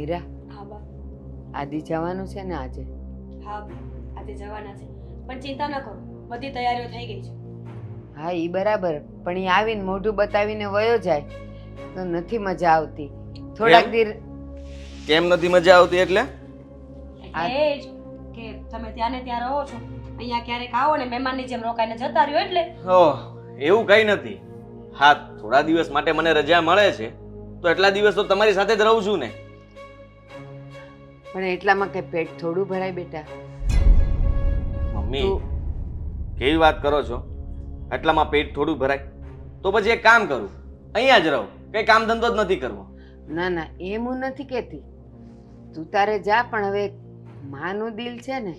મીરા, હા બા. આદિ જવાનું છે ને આજે? હા બા, આજે જવાના છે, પણ ચિંતા ન કરો, બધી તૈયારીઓ થઈ ગઈ છે. હા ઈ બરાબર, પણ એ આવીને મોઢું બતાવીને વયો જાય તો નથી મજા આવતી. થોડાક કેમ? દીર કેમ નથી મજા આવતી એટલે? એટલે એ જ કે તમે ત્યાં ને ત્યાં રહો છો, અહીંયા ક્યારેક આવો ને મહેમાનની જેમ રોકાઈને જતા રહ્યો એટલે. ઓહ, એવું કઈ નથી. હા, થોડા દિવસ માટે મને રજા મળે છે તો એટલા દિવસ તો તમારી સાથે જ રહું છું ને. પણ એટલામાં કઈ પેટ થોડું ભરાય બેટા. મમ્મી, તું કેવી વાત કરો છો? આટલામાં પેટ થોડું ભરાય? તો પછી એક કામ કરું, અહીંયા જ રહો, કઈ કામ ધંધો જ નથી કરવો. ના ના, એમ હું નથી કહેતી. તું તારે જા, પણ હવે માનું દિલ છે ને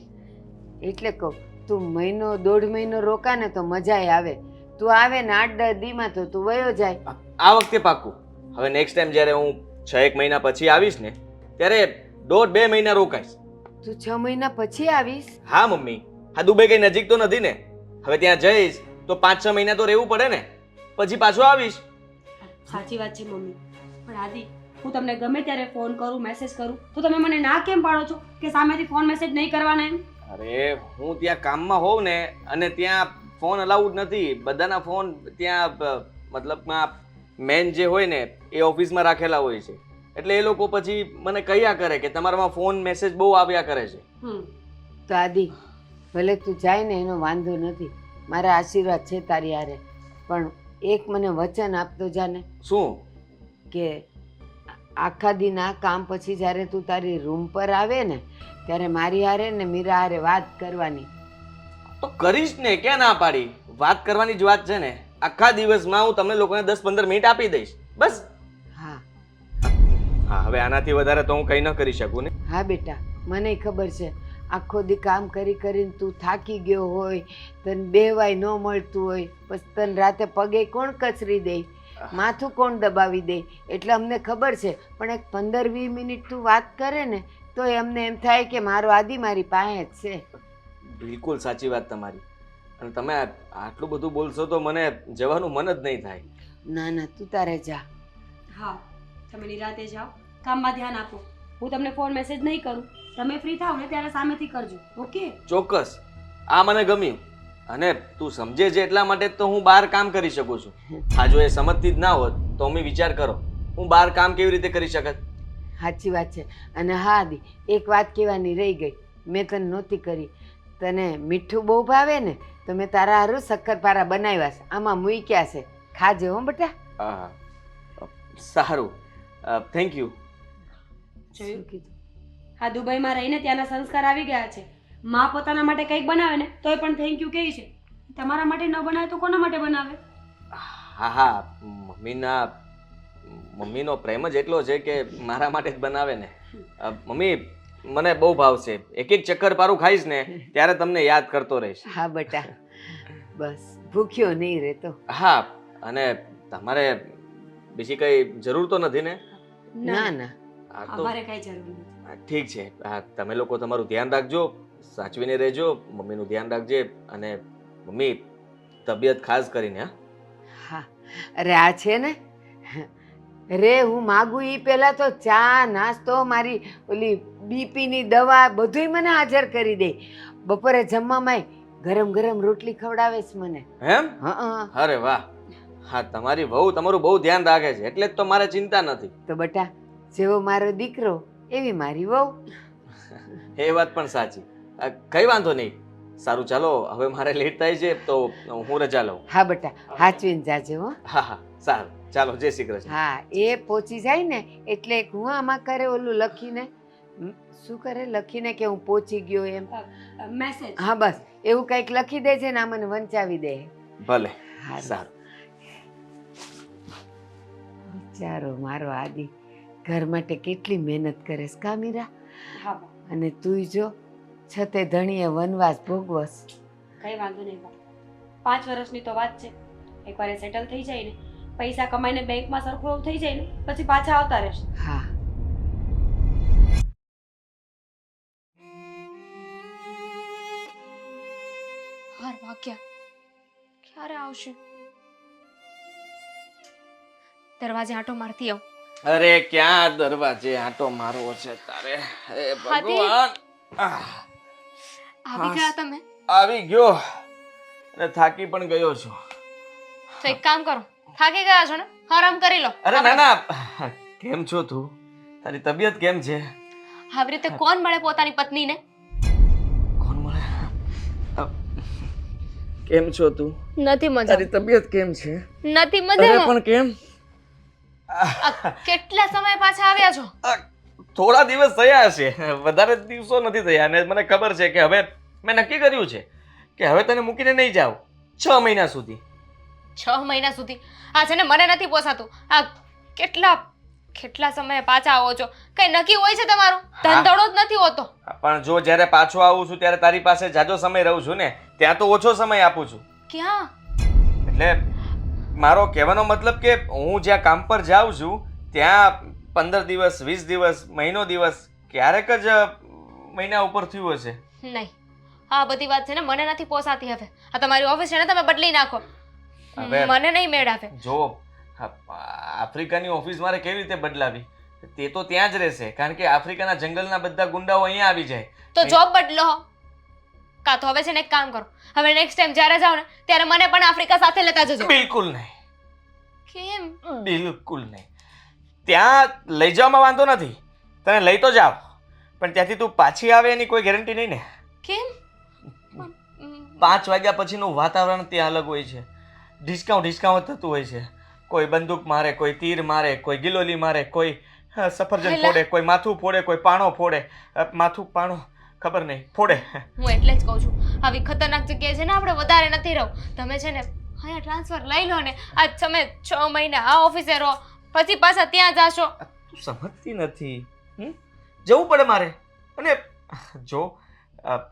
એટલે કહું. તું મહિનો દોઢ મહિનો રોકા ને તો મજાય આવે. તું આવે ને 8-10 દીમાં તો તું વયો જાય. આ વખતે પાક્કું. હવે નેક્સ્ટ ટાઈમ જ્યારે હું 6-1 મહિના પછી આવીશ ને ત્યારે 1.5-2 મહિના રોકાઈશ. તું 6 મહિના પછી આવીશ? હા મમ્મી, હા દુબઈ કઈ નજીક તો નથી ને. હવે ત્યાં જઈશ તો 5-6 મહિના તો રહેવું પડે ને, પછી પાછો આવીશ. સાચી વાત છે મમ્મી, પણ આદિ, હું તમને ગમે ત્યારે ફોન કરું, મેસેજ કરું તો તમે મને ના કેમ પાડો છો કે સામેથી ફોન મેસેજ નહીં કરવાના એમ? અરે હું ત્યાં કામમાં હોઉં ને, અને ત્યાં ફોન અલાઉડ નથી. બધાના ફોન ત્યાં મતલબમાં મેન જે હોય ને એ ઓફિસમાં રાખેલા હોય છે, એટલે એ લોકો પછી મને કહ્યા કરે કે તમારામાં ફોન મેસેજ બહુ આવ્યા કરે છે. તો આદિ, ભલે તું જાય ને એનો વાંધો નથી, મારા આશીર્વાદ છે તારી હારે, પણ એક મને વચન આપતો જાને શું? કે આખા દિન આ કામ પછી જ્યારે તું તારી રૂમ પર આવે ને ત્યારે મારી હારે ને મીરા હારે વાત કરવાની. તો કરીશ ને, ક્યાં ના પાડી? વાત કરવાની જ વાત છે ને. આખા દિવસમાં હું તમને લોકોને 10-15 મિનિટ આપી દઈશ, બસ. હા હા, હવે આનાથી વધારે તો હું કંઈ ન કરી શકું ને. હા બેટા, મને ખબર છે આખો દી કામ કરી કરીને તું થાકી ગયો હોય, તને બેવાય ન મળતું હોય, પછી તને રાતે પગે કોણ કચરી દે, માથું કોણ દબાવી દે, એટલે અમને ખબર છે. પણ એક 15-20 મિનિટ તું વાત કરે ને તો અમને એમ થાય કે મારો આદિ મારી પાસે જ છે. બિલકુલ સાચી વાત તમારી. અને તમે આટલું બધું બોલશો તો મને જવાનું મન જ નહીં થાય. ના ના, તું તારે જા. હા, તમે નિરાતે જાઓ, કામમાં ધ્યાન આપો. હું તમને ફોન મેસેજ નહીં કરું, તમે ફ્રી થાવ ને ત્યારે સામેથી કરજો, ઓકે? ચોક્કસ, આ મને ગમ્યું. અને તું સમજે છે એટલા માટે જ તો હું બહાર કામ કરી શકું છું. હા, જો એ સમજતી જ ના હોત તો અમે વિચાર કરો હું બહાર કામ કેવી રીતે કરી શકત. સાચી વાત છે. અને હા આદિ, એક વાત કહેવાની રહી ગઈ, મેં તને નહોતી કરી. તને મીઠું બહુ ભાવે ને તો મેં તારા હારું શક્કરપારા બનાવ્યા છે, આમાં મૂક્યા છે, ખાજે હો બેટા. હા, સારું, થેન્ક યુ. જોયું? શું કીધું? હા, દુબઈમાં રહીને ત્યાંના સંસ્કાર આવી ગયા છે. મા પોતાના માટે કંઈક બનાવે ને તોય પણ થેન્ક યુ કહે છે. તમારા માટે ન બનાવે તો કોના માટે બનાવે? હા હા, મમ્મીનો પ્રેમ જ એટલો છે કે મારા માટે જ બનાવે ને. મમ્મી, મને બહુ ભાવશે. એક એક ચક્કરપારું ખાઈશ ને ત્યારે તમને યાદ કરતો રહીશ. હા બેટા, બસ ભૂખ્યો નહીં રહેતો. હા, અને તમારે બીજી કઈ જરૂર તો નથી ને? ના ના, હા તો અમારે કઈ જરૂર નથી. ઠીક છે. હા, તમે લોકો તમારું ધ્યાન રાખજો, સાચવીને રહેજો, મમ્મીનું ધ્યાન રાખજે. અને મમ્મી, તબિયત ખાસ કરીને. હા, હા, અરે આ છે ને રે, હું માગું એ પહેલાં તો ચા નાસ્તો, મારી ઓલી બીપીની દવા બધુંય મને હાજર કરી દે. બપોરે જમવામાં ગરમ ગરમ રોટલી ખવડાવે છે મને. એમ? હા. અરે વાહ. હા, તમારી વહુ તમારું બહુ ધ્યાન રાખે છે, એટલે જ તો મારે ચિંતા નથી. તો બેટા, જેવો મારો દીકરો એવી મારી વહુ. એ વાત પણ સાચી. કઈ વાંધો નહીં. સારું, ચાલો, હવે મારે લેટ થાય છે તો હું રજા લઉં. હા બેટા, હાચવીને જાજે હો. હા હા, સારું, ચાલો, જય શ્રી કૃષ્ણ. હા, એ પહોંચી જાય ને એટલે એક હું આમાં કરે ઓલું લખીને, શું કરે લખીને કે હું પહોંચી ગયો એમ. મેસેજ. હા બસ એવું કંઈક લખી દેજે ને આ મને વંચાવી દે. ભલે, હારું. સારું. બિચારો મારો આદિ ઘર માટે કેટલી મહેનત કરે છે કા મીરા? હા બા, અને તું જો છતે ધણીએ વનવાસ ભોગવસ. કઈ વાંધો નહીં બા. 5 વર્ષની તો વાત છે. એકવાર એ સેટલ થઈ જાય ને, પૈસા કમાઈને બેંકમાં સરખું થઈ જાય ને, પછી પાછા આવતા રહેશે. હા. 12 વાગ્યા. ક્યારે આવશે? દરવાજે આંટો મારતી આવું. અરે ક્યાં દરવાજે આંટો મારવો છે તારે? હે ભગવાન! આહ, આવી ગયા તમે? આવી ગયો અને થાકી પણ ગયો છું. તો એક કામ કરો, થાકી ગયા છો ને, આરામ કરી લો. અરે ના ના, કેમ છો તું? તારી તબિયત કેમ છે? આવી રીતે કોણ મળે પોતાની પત્નીને? કોણ મળે? કેમ છો તું? નથી મજા, તારી તબિયત કેમ છે? નથી અરે મજા. પણ કેમ? કેટલા સમય પાછા આવ્યા છો? થોડા દિવસ થયા હશે, વધારે દિવસો નથી થયા. અને મને ખબર છે કે હવે મેં નક્કી કર્યું છે કે હવે તને મૂકીને નહીં જાઉં 6 મહિના સુધી. 6 મહિના સુધી? આ છે ને મને નથી પોસાતું. આ કેટલા સમયે પાછા આવો છો? કઈ નક્કી હોય છે તમારું? ધંધડો જ નથી હોતો. પણ જો જ્યારે પાછો આવું છું ત્યારે તારી પાસે જાજો સમય રહું છું ને, ત્યાં તો ઓછો સમય આપું છું. ક્યાં? એટલે મારો કહેવાનો મતલબ કે હું જ્યાં કામ પર જાઉં છું ત્યાં 15 દિવસ, 20 દિવસ, મહિનો દિવસ, ક્યારેક જ મહિના ઉપર થયું હશે. નહીં, આ બધી વાત છે ને મને નથી પોસાતી હવે. આ તમારી ઓફિસ છે ને, તમે બદલી નાખો. હવે મને નહીં મેળ આવે. જો આફ્રિકાની ઓફિસ મારે કેવી રીતે બદલાવી? તે તો ત્યાં જ રહેશે, કારણ કે આફ્રિકાના જંગલના બધા ગુંડાઓ અહીંયા આવી જાય. તો જોબ બદલો. કાં તો હવે છે ને એક કામ કરો, હવે નેક્સ્ટ ટાઈમ જ્યારે જાઓ ને ત્યારે મને પણ આફ્રિકા સાથે લેતા જજો. બિલકુલ નહીં. કેમ? બિલકુલ નહીં. ત્યાં લઈ જવામાં વાંધો નથી, તને લઈ તો જાવ, પણ ત્યાંથી તું પાછી આવે એની કોઈ ગેરંટી નહીં ને. કેમ? 5 વાગ્યા પછીનું વાતાવરણ ત્યાં અલગ હોય છે. ડિસ્કાઉન્ટ થતું હોય છે. કોઈ બંદૂક મારે, કોઈ તીર મારે, કોઈ ગિલોલી મારે, કોઈ સફરજન ફોડે, કોઈ માથું ફોડે, કોઈ પાણો ફોડે. માથું પાણો ખબર નહીં, ફોડે. હું એટલે જ કહું છું, આવી ખતરનાક જગ્યાએ છે ને આપણે વધારે નથી રહો. તમે છે ને અહીંયા ટ્રાન્સફર લઈ લો ને. આજ તમે 6 મહિના આ ઓફિસે રહો, પછી પાછા ત્યાં જાશો. તું સમજતી નથી. જવું પડે મારે. અને જો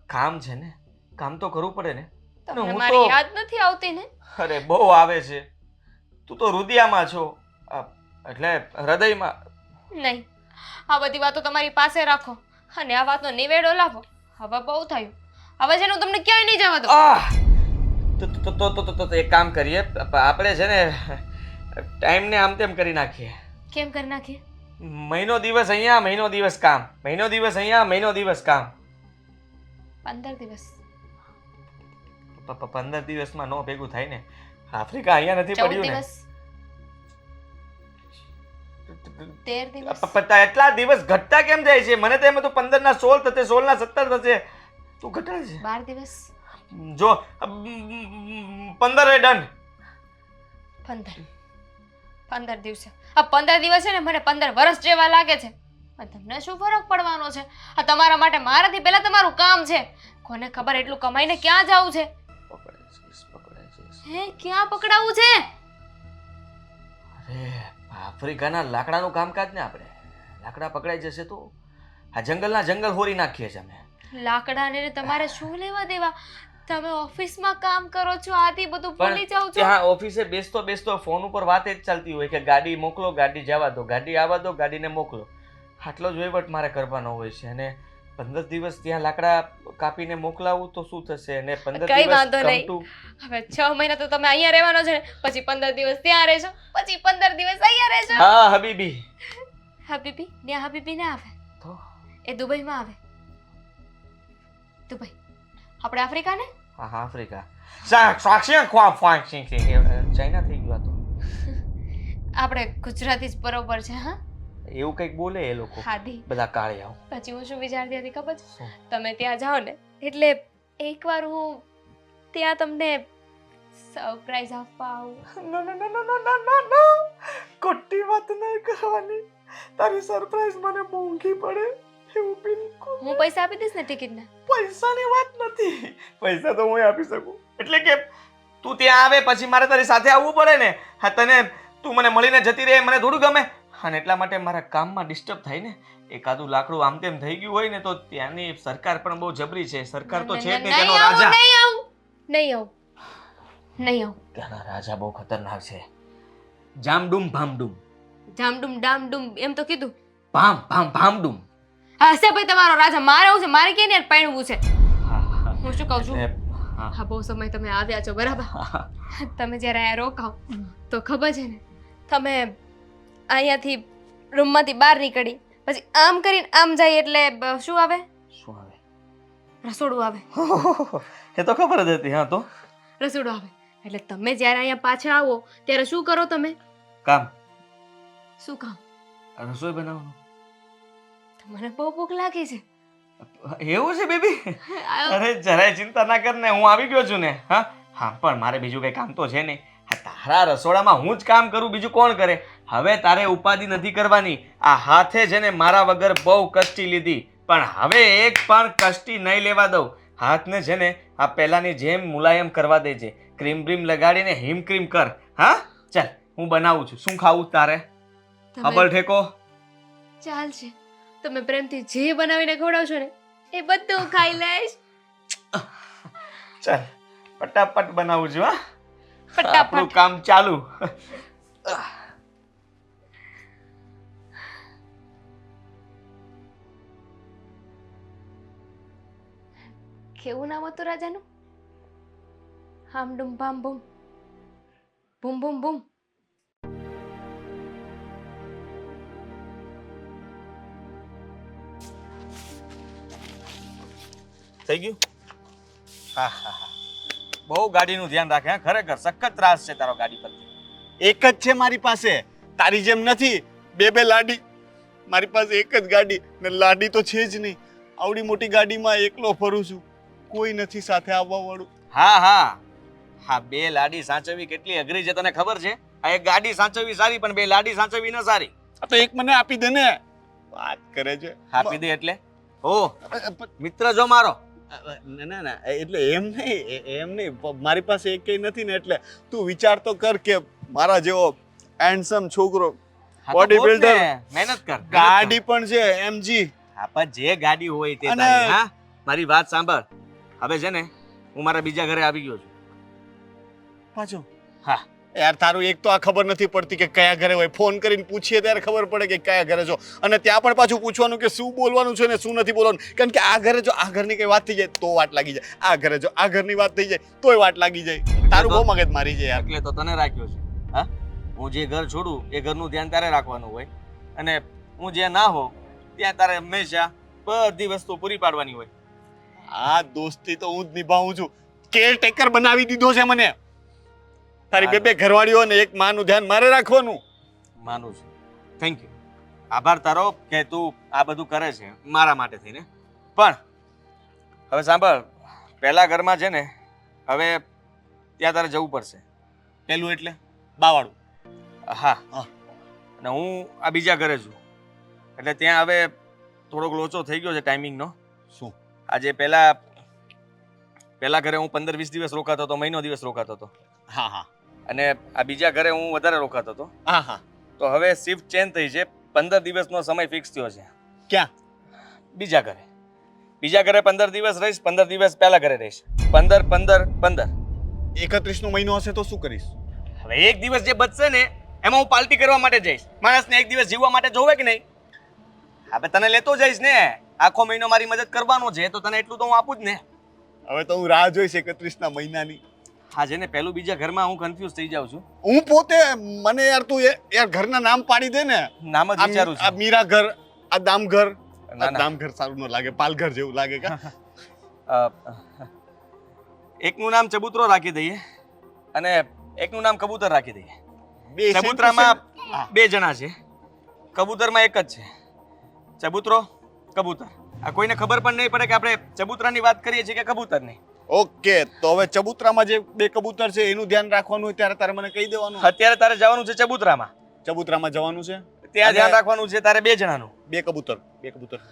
કામ છે ને, કામ તો કરવું પડે ને. તમને મારી યાદ નથી આવતી ને? અરે બહુ આવે છે. તું તો રુદિયામાં છો, એટલે હૃદયમાં નહીં. આ બધી વાતો તમારી પાસે રાખો અને આ વાતનો નિવેડો લાવો. હવે બહુ થયું. હવે છે ને હું તમને ક્યાંય નહીં જવા દઉં. તો એક કામ કરીએ, આપણે છે ને ટાઈમને આમ તેમ કરી નાખીએ. કેમ કરી નાખીએ? મહિનો દિવસ અહીંયા, મહિનો દિવસ કામ, મહિનો દિવસ અહીંયા, મહિનો દિવસ કામ. 15 દિવસ. 15 દિવસમાં નો ભેગું થાય ને. આફ્રિકા અહીંયા નથી 14 પડ્યું ને. દિવસ. 13 દિવસ. એટલા દિવસ ઘટતા કેમ જાય છે? મને તો એમ હતું 15 ના 16 થશે, 16 ના 17 થશે. તું ઘટાડે છે. 12 દિવસ. જો 15 એ ડન. 15 દિવસે. આ 15 દિવસ છે ને મને 15 વર્ષ જેવા લાગે છે. તમને શું ફરક પડવાનો છે? આ તમારા માટે મારાથી પહેલા તમારું કામ છે. કોને ખબર એટલું કમાઈને ક્યાં જવું છે? હે, ક્યાં પકડાવું છે? અરે આફ્રિકાના લાકડાનું કામકાજ ને, આપણે લાકડા પકડાઈ જશે તો આ જંગલના જંગલ હોરી નાખીએ છીએ અમે. લાકડાને તમારે શું લેવા દેવા? તમે ઓફિસમાં કામ કરો છો, આથી બધું ભૂલી જાવ છો. ત્યાં ઓફિસે બેસતો બેસતો ફોન ઉપર વાત જ ચાલતી હોય કે ગાડી મોકલો, ગાડી જવા દો, ગાડી આવવા દો, ગાડીને મોકલો. આટલો જ વહીવટ મારે કરવાનો હોય છે. અને 15 દિવસ ત્યાં લાકડા કાપીને મોકલાવું તો શું થશે? અને 15 કઈ દિવસ વાંધો નહીં. હવે 6 મહિના તો તમે અહીંયા રહેવાનો છે ને, પછી 15 દિવસ ત્યાં રહેશો, પછી 15 દિવસ અહીંયા રહેશો. હા હબીબી. હબીબી ને હબીબી ના આવે તો એ દુબઈમાં આવે. દુબઈ આપણે આફ્રિકા ને? હા આફ્રિકા. ચાઇના થઈ ગયો તો આપણે ગુજરાતી જ બરોબર છે. હા, એવું કંઈક બોલે એ લોકો હાદી. બધા કાળિયાઓ. પછી હું શું વિચારતી હતી ખબર છે? તમે ત્યાં જાઓ ને એટલે એકવાર હું ત્યાં તમને સરપ્રાઈઝ આપવા આવું. નો ખોટી વાત નહીં કરવાની. તારી સરપ્રાઈઝ મને મોંઘી પડે એવું બિલકુલ. હું પૈસા આપી દઈશ ને ટિકિટના. પૈસાની વાત નથી. પૈસા તો હું આપી શકું. એટલે કે તું ત્યાં આવે પછી મારે તારી સાથે આવવું પડે ને. હા, તને તું મને મળીને જતી રહે મને થોડું ગમે. અને એટલા માટે મારા કામમાં ડિસ્ટર્બ થાય ને. એકાદું લાકડું આમ તેમ થઈ ગયું હોય ને તો ત્યાંની સરકાર પણ બહુ જબરી છે. સરકાર તો છે જ નહીં, તેનો રાજા. નહીં આવું. ત્યાંના રાજા બહુ ખતરનાક છે. જામડુમ ભામડુમ. જામડુમ ડામડુમ એમ તો કીધું. ભામડુમ. હા હશે ભાઈ તમારો રાજા. મારે હું છે, મારે ક્યાં યાર પૈણવું છે. હું શું કહું છું? હા, બહુ સમય તમે આવ્યા છો બરાબર. તમે જ્યારે અહીંયા રોકાવ તો ખબર છે ને, તમે અહીંયાથી રૂમમાંથી બહાર નીકળી પછી આમ કરીને આમ જાય એટલે શું આવે? શું આવે? રસોડું આવે. એ તો ખબર જ હતી. હા તો રસોડું આવે એટલે તમે જ્યારે અહીંયા પાછા આવો ત્યારે શું કરો તમે? કામ, શું કામ? રસોઈ બનાવવાનું. મને બહુ ભૂખ લાગી છે. એવું છે બેબી? અરે જરાય ચિંતા ના કર ને, હું આવી ગયો છું ને. હા હા, પણ મારે બીજું કઈ કામ તો છે નહીં. તારા રસોડામાં હું જ કામ કરું, બીજું કોણ કરે? હવે તારે ઉપાધિ નથી કરવાની. આ હાથે છે ને મારા વગર બહુ કષ્ટી લીધી, પણ હવે એક પણ કષ્ટી નહીં લેવા દઉં. હાથને છે ને આ પહેલાની જેમ મુલાયમ કરવા દેજે. ક્રીમ બ્રીમ લગાડીને હિમ ક્રીમ કર. હા ચાલ, હું બનાવું છું. શું ખાવું તારે? અબલ ઠેકો. ચાલશે, તમે પ્રેમથી જે બનાવીને ખવડાવશો ને એ બધું હું ખાઈ લઈશ. ચાલ ફટાફટ બનાવું છું. હા, ફટાફટ. આપણું કામ ચાલુ. કેવું નામ હતું રાજાનું? હામ ડુમ ભામ બૂમ, બૂમ બૂમ બૂમ. થઈ ગયું? હા હા હા, બહુ ગાડીનું ધ્યાન રાખે. હા ખરેખર સખત ત્રાસ છે તારો ગાડી પર. એક જ છે મારી પાસે, તારી જેમ નથી બે લાડી. મારી પાસે એક જ ગાડી ને લાડી તો છે જ નહીં. આવડી મોટી ગાડીમાં એકલો ફરું છું, કોઈ નથી સાથે આવવા વાળું. હા હા હા, બે લાડી સાચવવી કેટલી અઘરી છે તને ખબર છે? આ એક ગાડી સાચવવી સારી, પણ બે લાડી સાચવવી ન સારી. આ તો એક મને આપી દે ને. વાત કરે છે. આપી દે એટલે? ઓ મિત્ર જો મારો. ના ના, એટલે એમ નહીં મારી પાસે એક કઈ નથી ને, એટલે તું વિચાર તો કર કે મારા જેવો હેન્ડસમ છોકરો, બોડી બિલ્ડર, મહેનત કર. ગાડી પણ છે MG. હા પણ જે ગાડી હોય તે અને- તારી. હા મારી વાત સાંભળ. હવે છે ને હું મારા બીજા ઘરે આવી ગયો છું. પાછો હા યાર, તારું એક તો આ ખબર નથી પડતી કે કયા ઘરે હોય. ફોન કરીને પૂછીએ ત્યારે ખબર પડે કે કયા ઘરે છો, અને ત્યાં પણ પાછું પૂછવાનું કે શું બોલવાનું છે ને શું નથી બોલવાનું. કારણ કે આ ઘરે જો આ ઘરની કઈ વાત થઈ જાય તો વાટ લાગી જાય, આ ઘરે જો આ ઘરની વાત થઈ જાય તોય વાટ લાગી જાય. તારું બહુ મગજ મારી છે યાર. એટલે તો તને રાખ્યો છે. હા, હું જે ઘર છોડું એ ઘરનું ધ્યાન તારે રાખવાનું હોય, અને હું જ્યાં ના હોઉં ત્યાં તારે હંમેશા બધી વસ્તુ પૂરી પાડવાની હોય. આ દોસ્તી તો હું જ નિભાવું છું. કેરટેકર બનાવી દીધો છે મને. તારી બે ઘરવાળીઓ ને એક માનું ધ્યાન મારે રાખવાનું. માનું છું. Thank you. આભાર તારો કે તું આ બધું કરે છે મારા માટે થઈને. પણ હવે સાંભળ, પહેલા ઘરમાં છે ને હવે ત્યાં તારે જવું પડશે. પેલું એટલે બાવાળું. હા હા. અને હું આ બીજા ઘરે છું, એટલે ત્યાં હવે થોડોક લોચો થઈ ગયો છે ટાઈમિંગનો. શું? આજે પહેલા ઘરે હું 15-20 દિવસ રોકાતો હતો, મહિનો દિવસ રોકાતો હતો, હા હા અને આ બીજા ઘરે હું વધારે રોકાતો હતો. હા હા. તો હવે શિફ્ટ ચેન્જ થઈ છે. 15 દિવસનો સમય ફિક્સ થયો છે. ક્યાં? બીજા ઘરે. બીજા ઘરે 15 દિવસ રહીશ, 15 દિવસ પહેલા ઘરે રહીશ. 15 15 15. 31નો મહિનો હશે તો શું કરીશ? હવે એક દિવસ જે બચશે ને એમાં હું પાર્ટી કરવા માટે જઈશ. માણસને એક દિવસ જીવવા માટે જોવે કે નહીં? હવે તને લેતો જઈશ ને. આખો મહિનો મારી મદદ કરવાનો છે તો તને એટલું તો હું આપું જ ને. હવે તો હું રાહ જોઈશ 31ના મહિનાની. હા છે ને, પહેલું બીજા ઘરમાં હું કન્ફ્યુઝ થઈ જાઉં છું. હું પોતે મને યાર તું યાર ઘરના નામ પાડી દે ને. નામ જ વિચારું આ છું. મીરા ઘર, આ દામ ઘર. ના, ના. દામ ઘર સારું ન લાગે, પાલઘર જેવું લાગે કા? એકનું નામ ચબૂતરો રાખી દઈએ અને એકનું નામ કબૂતર રાખી દઈએ. બે ચબૂતરામાં હા. 2 જણા છે, કબૂતરમાં એક જ છે. ચબૂતરો કબૂતર. આ કોઈને ખબર પણ નહીં પડે કે આપણે ચબૂતરાની વાત કરીએ છીએ કે કબૂતરની. ઓકે, તો હવે ચબૂતરામાં જે 2 કબૂતર છે એનું ધ્યાન રાખવાનું હોય ત્યારે તારે મને કહી દેવાનું. અત્યારે તારે જવાનું છે ચબૂતરામાં, ચબૂતરામાં જવાનું છે, ત્યાં અને ધ્યાન રાખવાનું છે તારે 2 જણાનું. 2 કબૂતર.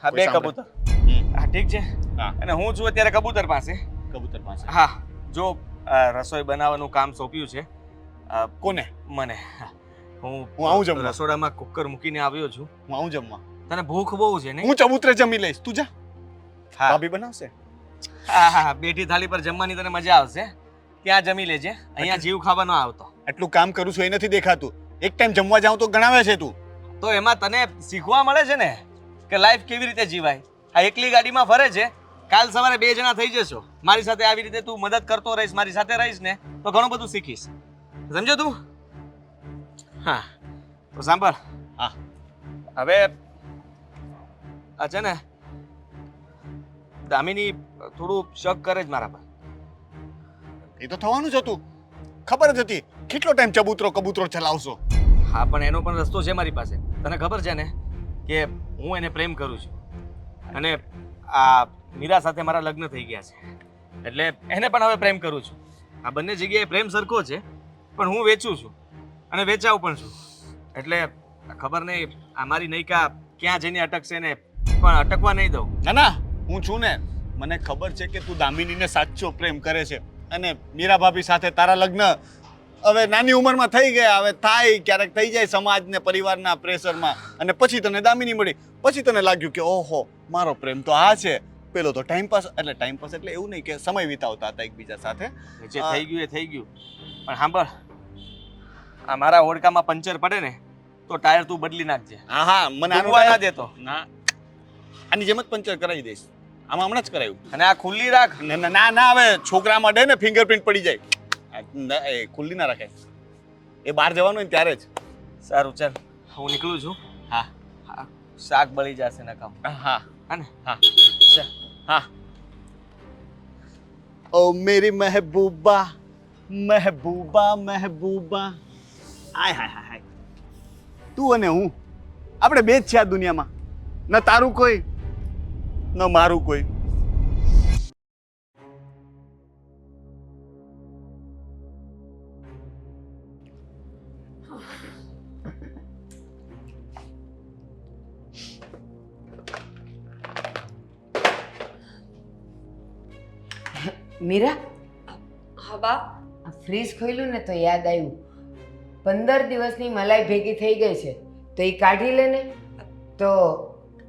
હા, 2 કોઈ કબૂતર. સાંભળે? હા ઠીક છે. હા. અને હું છું અત્યારે કબૂતર પાસે. કબૂતર પાસે. હા, જો રસોઈ બનાવવાનું કામ સોંપ્યું છે કોને? મને. હા. હું આવું જમવા. રસોડામાં કુકર મૂકીને આવ્યો છું. હું આવું જમવા. તને ભૂખ બહુ છે ને? હું ચબૂતરે જમી લઈશ, તું જા. હા ભાભી બનાવશે. હા હા, બેઠી થાળી પર જમવાની તને મજા આવશે. ત્યાં જમી લેજે, અહીંયા જીવ ખાવા ન આવતો. એટલું કામ કરું છું એ નથી દેખાતું. એક ટાઈમ જમવા જાઉં તો ગણાવે છે તું. તો એમાં તને શીખવા મળે છે ને કે લાઈફ કેવી રીતે જીવાય. આ એકલી ગાડીમાં ફરે છે, કાલ સવારે 2 જણા થઈ જશો. મારી સાથે આવી રીતે તું મદદ કરતો રહીશ, મારી સાથે રહીશ ને તો ઘણું બધું શીખીશ. સમજો તું? હા તો સાંભળ. હા. હવે આ છે ને દામિની થોડું શક કરે જ મારા પર. એ તો થવાનું જ હતું, ખબર જ હતી. કેટલો ટાઈમ ચબૂતરો કબૂતરો ચલાવશો? હા, પણ એનો પણ રસ્તો છે મારી પાસે. તને ખબર છે ને કે હું એને પ્રેમ કરું છું અને આ મીરા સાથે મારા લગ્ન થઈ ગયા છે, એટલે એને પણ હવે પ્રેમ કરું છું. આ બંને જગ્યાએ પ્રેમ સરખો છે, પણ હું વેચું છું અને વેચાવું પણ છું. એટલે ખબર નહીં આ મારી નૈકા ક્યાં જઈને અટકશે ને, પણ અટકવા નહીં દઉં. ના ના, હું છું ને. મને ખબર છે કે તું દામિનીને સાચો પ્રેમ કરે છે અને મીરા ભાભી સાથે તારા લગ્ન હવે નાની ઉંમરમાં થઈ ગયા. હવે થાય ક્યારેક થઈ જાય સમાજને પરિવારના પ્રેશરમાં, અને પછી તને દામિની મળી, પછી તને લાગ્યું કે ઓહો મારો પ્રેમ તો આ છે. પેલો તો ટાઈમપાસ એટલે એવું નહીં કે સમય વિતાવતા હતા એકબીજા સાથે. જે થઈ ગયું એ થઈ ગયું, પણ સાંભળ, આ મારા ઓળખામાં પંચર પડે ને તો ટાયર તું બદલી નાખજે. હા હા, મને આનું ડૂબવા ના દેતો. ના, આની જેમ જ પંચર કરાવી દઈશ. આમાં હમણાં જ કરાવ્યું. અને આ ખુલ્લી રાખ. ના ના, હવે છોકરા માટે ને ફિંગરપ્રિન્ટ પડી જાય. એ ખુલ્લી ના રાખાય, એ બહાર જવાનું હોય ને ત્યારે જ. સારું, ચાલ હું નીકળું છું. હા હા, શાક બળી જશે નકામ. હા હા ને? હા ચાલ. હા. ઓ મેરી મહેબૂબા મહેબૂબા મહેબૂબા, આય હાય હાય હાય, તું અને હું આપણે બે જ છે આ દુનિયામાં. ન તારું કોઈ ન મારું કોઈ. મીરા, હા બા. આ ફ્રીજ ખોલ્યું ને તો યાદ આવ્યું, 15 દિવસની મલાઈ ભેગી થઈ ગઈ છે, તો એ કાઢી લે ને, તો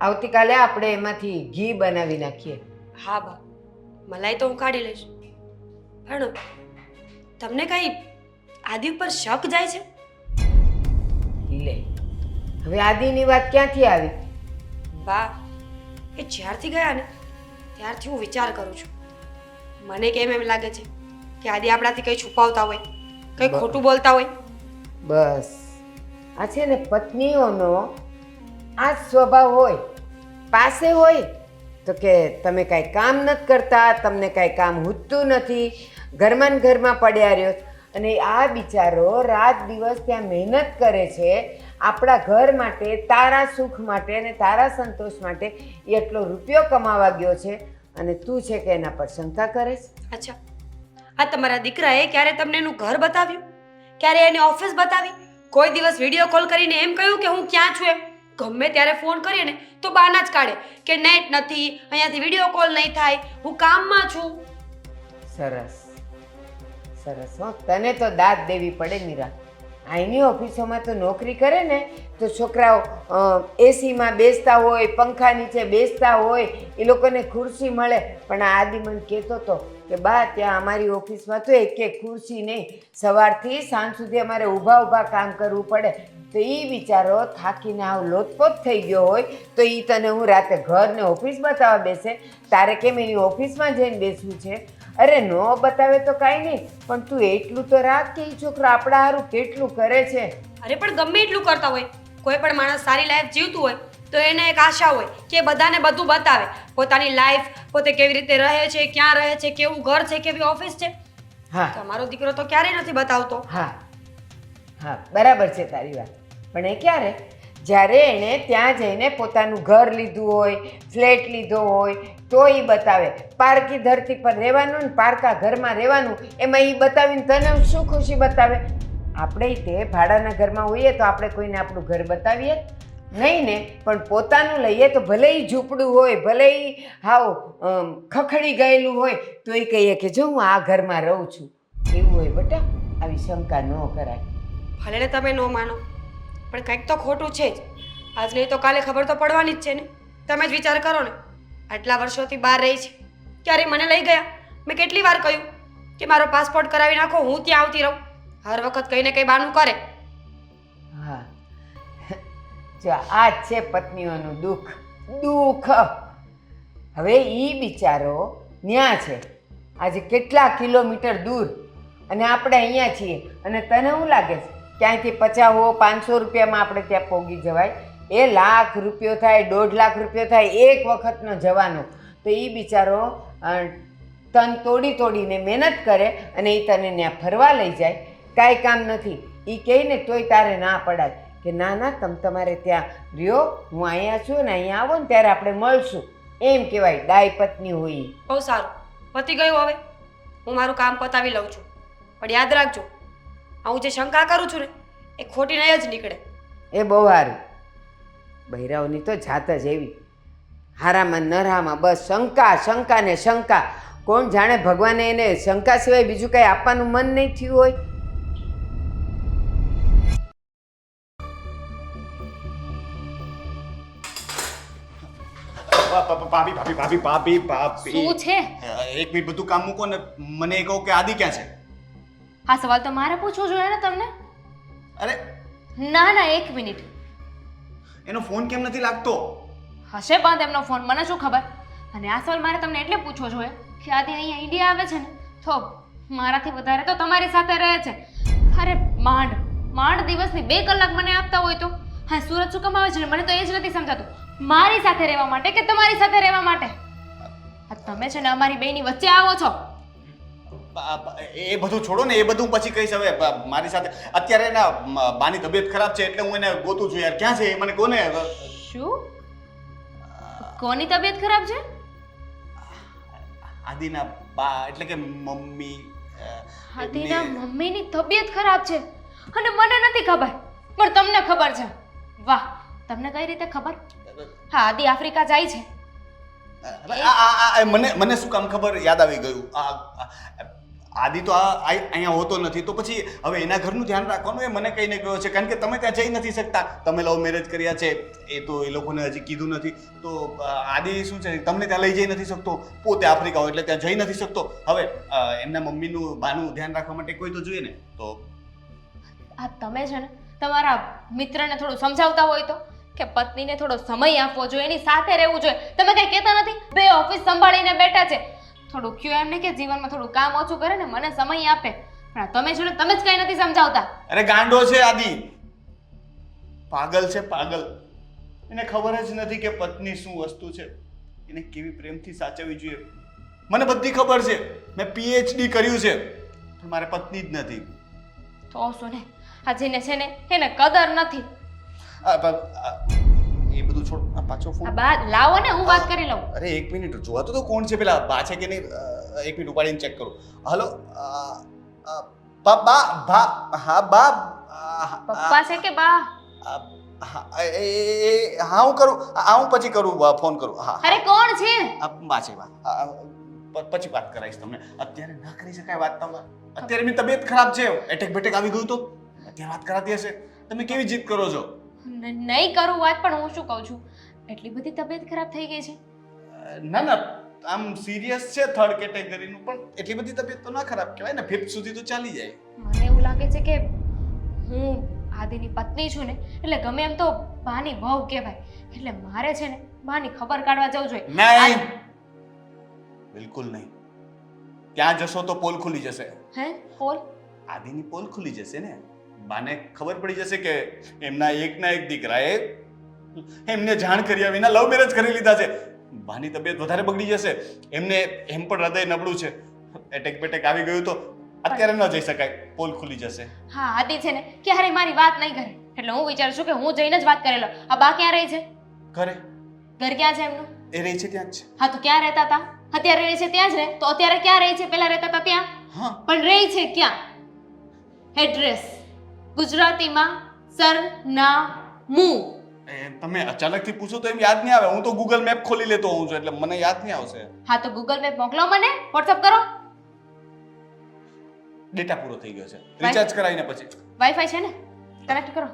આવતીકાલે આપણે એમાંથી ઘી બનાવી નાખીએ. હા બા, મલાઈ તો હું કાઢી લઈશ, પણ તમને કઈ આદિ ઉપર શક જાય છે? લે, હવે આદિની વાત ક્યાંથી આવી? બા, એ જ્યારથી ગયા ને ત્યારથી હું વિચાર કરું છું. મને કેમ એમ લાગે છે કે આદિ આપણાથી કંઈ છુપાવતા હોય, કંઈ ખોટું બોલતા હોય. બસ આ છે ને પત્નીઓનો આ જ સ્વભાવ હોય. પાસે હોય તો કે તમે કાંઈ કામ નથી કરતા, તમને કાંઈ કામ હૂતું નથી, ઘરમાં ને ઘરમાં પડ્યા રહ્યો. અને આ બિચારો રાત દિવસ ત્યાં મહેનત કરે છે આપણા ઘર માટે, તારા સુખ માટે અને તારા સંતોષ માટે. એ એટલો રૂપિયો કમાવા ગયો છે અને તું છે કે એના પર શંકા કરે છે? અચ્છા, આ તમારા દીકરાએ ક્યારે તમને એનું ઘર બતાવ્યું? ક્યારે એની ઓફિસ બતાવી? કોઈ દિવસ વિડીયો કોલ કરીને એમ કહ્યું કે હું ક્યાં છું? એમ ગમે ત્યારે ફોન કરીએ ને તો બહાના જ કાઢે કે નેટ નથી, અહીંયાથી વિડીયો કોલ નહીં થાય, હું કામમાં છું. સરસ સરસ હો, તને તો દાદ દેવી પડે મીરા. અહીંની ઓફિસોમાં તો નોકરી કરે ને તો છોકરાઓ એસીમાં બેસતા હોય, પંખા નીચે બેસતા હોય, એ લોકોને ખુરશી મળે. પણ આ આદિ મને કહેતો હતો કે બા ત્યાં અમારી ઓફિસમાં તો એક ખુરશી નહીં, સવારથી સાંજ સુધી અમારે ઊભા ઊભા કામ કરવું પડે. તો એ બિચારો થાકીને આવ લોથપોથ થઈ ગયો હોય તો એ તને હું રાતે ઘર ને ઓફિસ બતાવવા બેસે, તારે કેમ એની ઓફિસમાં જઈને બેસવું છે? અરે નો બતાવે તો કાંઈ નહીં, પણ તું એટલું તો રાખ કે એ છોકરો આપણા હારું કેટલું કરે છે. અરે પણ ગમે એટલું કરતા હોય, કોઈ પણ માણસ સારી લાઈફ જીવતું હોય તો એને એક આશા હોય કે બધાને બધું બતાવે, પોતાની લાઈફ, પોતે કેવી રીતે રહે છે, ક્યાં રહે છે, કેવું ઘર છે, કેવી ઓફિસ છે. હા તમારો દીકરો તો ક્યારેય નથી બતાવતો. હા હા, બરાબર છે તારી વાત, પણ એ ક્યારે? જ્યારે એણે ત્યાં જઈને પોતાનું ઘર લીધું હોય, ફ્લેટ લીધો હોય તો એ બતાવે. પારકી ધરતી પર રહેવાનું ને પારકા ઘરમાં રહેવાનું, એમાં એ બતાવીને તને શું ખુશી બતાવે? આપણે તે ભાડાના ઘરમાં હોઈએ તો આપણે કોઈને આપણું ઘર બતાવીએ નહીં ને, પણ પોતાનું લઈએ તો ભલે એ ઝૂંપડું હોય, ભલે એ હાવ ખખડી ગયેલું હોય તો એ કહીએ કે જો હું આ ઘરમાં રહું છું. એવું હોય બેટા, આવી શંકા ન કરાય. ભલે ને તમે ન માનો, પણ કંઈક તો ખોટું છે જ. આજ નહીં તો કાલે ખબર તો પડવાની જ છે ને. તમે જ વિચાર કરો ને, આટલા વર્ષોથી બહાર રહી છે, ક્યારે મને લઈ ગયા? મેં કેટલી વાર કહ્યું કે મારો પાસપોર્ટ કરાવી નાખો, હું ત્યાં આવતી રહું. હર વખત કંઈ ને કંઈ બહાનું કરે. હા, જો આ જ છે પત્નીઓનું દુઃખ. દુઃખ હવે એ બિચારો ન્યા છે, આજે કેટલા કિલોમીટર દૂર, અને આપણે અહીંયા છીએ. અને તને શું લાગે છે ક્યાંયથી 50 500 રૂપિયામાં આપણે ત્યાં પહોંચી જવાય? એ લાખ રૂપિયો થાય 1.5 લાખ રૂપિયો થાય એક વખતનો જવાનો, તો એ બિચારો તન તોડીને મહેનત કરે અને એ તને ત્યાં ફરવા લઈ જાય, કાંઈ કામ નથી. એ કહે ને તોય તારે ના પડાય કે ના ના તમારે ત્યાં રહ્યો, હું અહીંયા છું ને અહીંયા આવો ને ત્યારે આપણે મળશું, એમ કહેવાય. ડાય પત્ની હોય ઈ. બહુ સારું, પતી ગયું. હવે હું મારું કામ પતાવી લઉં છું, પણ યાદ રાખજો, હું જે શંકા કરું છું ને એ ખોટી નહીં જ નીકળે. એ બહુ સારું. બૈરાઓની તો જાત જ એવી, હારામાં નરામાં બસ શંકા શંકા ને શંકા. કોણ જાણે ભગવાને એને શંકા સિવાય બીજું કંઈ આપવાનું મન નહીં થયું હોય. ભાભી શું છે? એક મિનિટ બધું કામ મૂકો ને મને એ કહો કે આદિ ક્યાં છે? આ સવાલ તો મારે પૂછવો જોઈએ ને તમને. અરે ના એક મિનિટ. એનો ફોન કેમ નથી લાગતો? હશે પણ તેમનો ફોન, મને શું ખબર. અને આ સવાલ મારે તમને એટલે પૂછવો જોઈએ કે આદિ અહીંયા ઇન્ડિયા આવે છે ને તો મારાથી વધારે તો તમારી સાથે રહે છે. અરે માંડ દિવસની 2 કલાક મને આપતા હોય તો હા સુરત શું કમાવે છે ને મને તો એ જ નથી સમજાતું, મારી સાથે રહેવા માટે કે તમારી સાથે રહેવા માટે. તમે છે ને અમારી બેયની વચ્ચે આવો છો. એ બધું છોડો ને, એ બધું પછી કહીશ. હવે મારી સાથે અત્યારે એના બાની તબિયત ખરાબ છે એટલે હું એને ગોતું છું યાર. ક્યાં છે એ મને કોને? શું? કોની તબિયત ખરાબ છે? આદિના બા એટલે કે મમ્મી. આદિના મમ્મીની તબિયત ખરાબ છે અને મને નથી ખબર પણ તમને ખબર છે. વાહ, તમને કઈ રીતે ખબર? હા, આદિ આફ્રિકા જાય છે. મને શું કામ ખબર? યાદ આવી ગયું. આદિ તો અહીંયા હોતો નથી તો પછી હવે એના ઘરનું ધ્યાન રાખવાનું એ મને કહીને ગયો છે. કારણ કે તમે ત્યાં જઈ નથી શકતા, તમે લવ મેરેજ કર્યા છે એ તો એ લોકોને હજી કીધું નથી. તો આદિ શું છે, તમને ત્યાં લઈ જઈ નથી શકતો, પોતે આફ્રિકા હોય એટલે ત્યાં જઈ નથી શકતો. હવે એમના મમ્મીનું બાનું ધ્યાન રાખવા માટે કોઈ તો જોઈએ ને. તો આ તમે છે ને તમારા મિત્રને થોડું સમજાવતા હોય તો કે પત્નીને થોડો સમય આપવો જોઈએ, એની સાથે રહેવું જોઈએ. તમે કઈ કહેતા નથી, 2 ઓફિસ સંભાળીને બેઠા છે. થોડું કયો એમને કે જીવનમાં થોડું કામ ઓછું કરે ને મને સમય આપે. પણ તમે છો ને તમે જ કઈ નથી સમજાવતા. અરે ગાંડો છે આદિ, પાગલ છે પાગલ. એને ખબર જ નથી કે પત્ની શું વસ્તુ છે, એને કેવી પ્રેમથી સાચવવી જોઈએ. મને બધી ખબર છે, મેં PhD કર્યું છે, પણ મારે પત્ની જ નથી. તો શું ને આ જેને છે ને એને કદર નથી. એ બધું છોડ, પાછો ફોન. આ બા લાવો ને હું વાત કરી લઉં. અરે એક મિનિટ જોવા તો કોણ છે પેલા બા છે કે નહીં? એક મિનિટ ઉપાડીને ચેક કરું. હલો બા હા બા. પપ્પા છે કે બા? હા હું કરું, હું પછી કરું, ફોન કરું. હા અરે કોણ છે? બા છે બા. પછી વાત કરાવીશ તમને. અત્યારે ના કરી શકાય વાત. તમારે અત્યારે એમની તબિયત ખરાબ છે, એટેક બેટેક આવી ગયું તો અત્યારે વાત કરાતી હશે. તમે કેવી જીદ કરો છો? નહીં કરું વાત, પણ હું શું કહું છું, એટલી બધી તબિયત ખરાબ થઈ ગઈ છે? ના આમ સિરિયસ છે, 3rd કેટેગરીનું, પણ એટલી બધી તબિયત તો ના ખરાબ કહેવાય ને. 5th સુધી તો ચાલી જાય. મને એવું લાગે છે કે હું આદિની પત્ની છું ને એટલે ગમે એમ તો બાની વહુ કહેવાય, એટલે મારે છે ને બાની ખબર કાઢવા જવું જોઈએ. નહીં, બિલકુલ નહીં. ત્યાં જશો તો પોલ ખુલી જશે. હે પોલ? આદિની પોલ ખુલી જશે ને. બાને ખબર પડી જશે કે એમના એકના એક દીકરાએ એમને જાણ કર્યા વિના લવ મેરેજ કરી લીધા છે. બાની તબિયત વધારે બગડી જશે. એમને એમ પણ હૃદય નબળું છે, એટેક બેટેક આવી ગયું તો અત્યારે ન જઈ શકાય, પોલ ખુલી જશે. હા, આદિ છે ને ક્યારેય મારી વાત નહીં કરે એટલે હું વિચારું છું કે હું જઈને જ વાત કરી લઉં. આ બા ક્યાં રહે છે? ઘરે. ઘર ક્યાં છે એમનું? એ રહે છે ત્યાં જ છે. હા તો ક્યાં રહેતા હતા? અત્યારે રહે છે ત્યાં જ ને. તો અત્યારે ક્યાં રહે છે? પહેલા રહેતા હતા ત્યાં. હા પણ રહે છે ક્યાં? એડ્રેસ ગુજરાતીમાં સરનામું. તમે અચાનકથી પૂછો તો એમ યાદ નહીં આવે. હું તો ગૂગલ મેપ ખોલી લેતો હોઉં છું એટલે મને યાદ નહીં આવશે. હા તો ગૂગલ મેપ મોકલો મને, વોટ્સઅપ કરો. ડેટા પૂરો થઈ ગયો છે, રિચાર્જ કરાવીને પછી. વાઈફાઈ છે ને, કનેક્ટ કરો.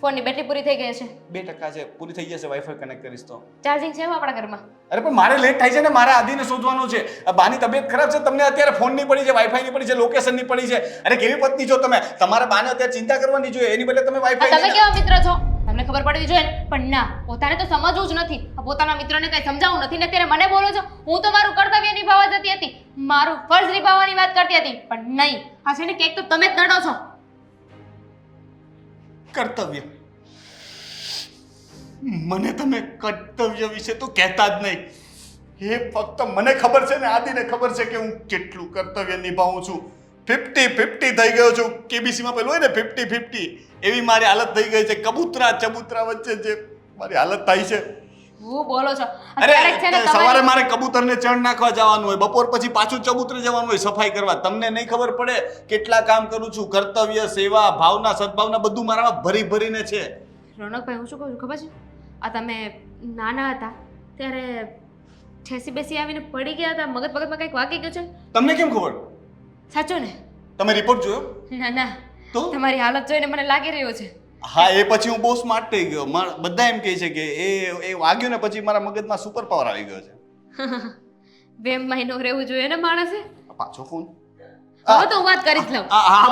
ફોનની બેટરી પૂરી થઈ ગઈ છે. 2% છે, પૂરી થઈ જશે વાઈફાઈ કનેક્ટ કરીશ તો. ચાર્જિંગ છે આપણા ઘરમાં. અરે પણ મારે લેટ થાય છે ને, મારે આદિને શોધવાનું છે. બાની તબિયત ખરાબ છે, તમને અત્યારે ફોન ની પડી છે, વાઈફાઈ ની પડી છે, લોકેશન ની પડી છે. અરે કેવી પત્ની છો તમે? તમારા બાને અત્યારે ચિંતા કરવાની જોઈએ, એની બદલે તમે વાઈફાઈ. તમે કેવા મિત્ર છો? તમને ખબર પડવી જોઈએ ને. પણ ના, પોતાને તો સમજવું જ નથી. પોતાના મિત્રને કઈ સમજાવવું નથી ને અત્યારે મને બોલો છો. હું તો મારું કર્તવ્ય નિભાવવા જતી હતી, મારું ફરજ નિભાવવાની વાત કરતી હતી, પણ નહીં. આ છે ને કેક તો તમે જ નડો છો. કર્તવ્ય મને તમે કર્તવ્ય વિશે તો કહેતા જ નહીં. એ ફક્ત મને ખબર છે ને આદિને ખબર છે કે હું કેટલું કર્તવ્ય નિભાવું છું. 50-50 થઈ ગયો છું. કેબીસીમાં પેલું હોય ને 50-50 એવી મારી હાલત થઈ ગઈ છે. કબૂતરા ચબૂતરા વચ્ચે જે મારી હાલત થાય છે. હું બોલો છો અરે ક્યારેક છે ને સવારે તમારી- મારે કબૂતરને ચણ નાખવા જવાનું હોય, બપોર પછી પાછું ચબૂતરે જવાનું હોય સફાઈ કરવા. તમને નહીં ખબર પડે કેટલા કામ કરું છું. કર્તવ્ય, સેવા, ભાવના, સદભાવના બધું મારામાં ભરી ભરીને છે. રોનકભાઈ હું શું કહું છું ખબર છે? આ તમે નાના હતા ત્યારે ઠેસી બેસી આવીને પડી ગયા હતા, મગજમાં કંઈક વાગી ગયું છે. તમને કેમ ખબર? સાચું ને? તમે રિપોર્ટ જોયો? ના ના, તો તમારી હાલત જોઈને મને લાગી રહ્યું છે. હા, એ પછી હું બહુ સ્માર્ટ થઈ ગયો. બધા એમ કહે છે કે એ વાગ્યું ને પછી મારા મગજમાં સુપર પાવર આવી ગયો છે. 2 મહિનો રહેવું જોઈએ ને માણસે. પાછો ફોન. હવે તો હું વાત કરી જ લઉં. હા,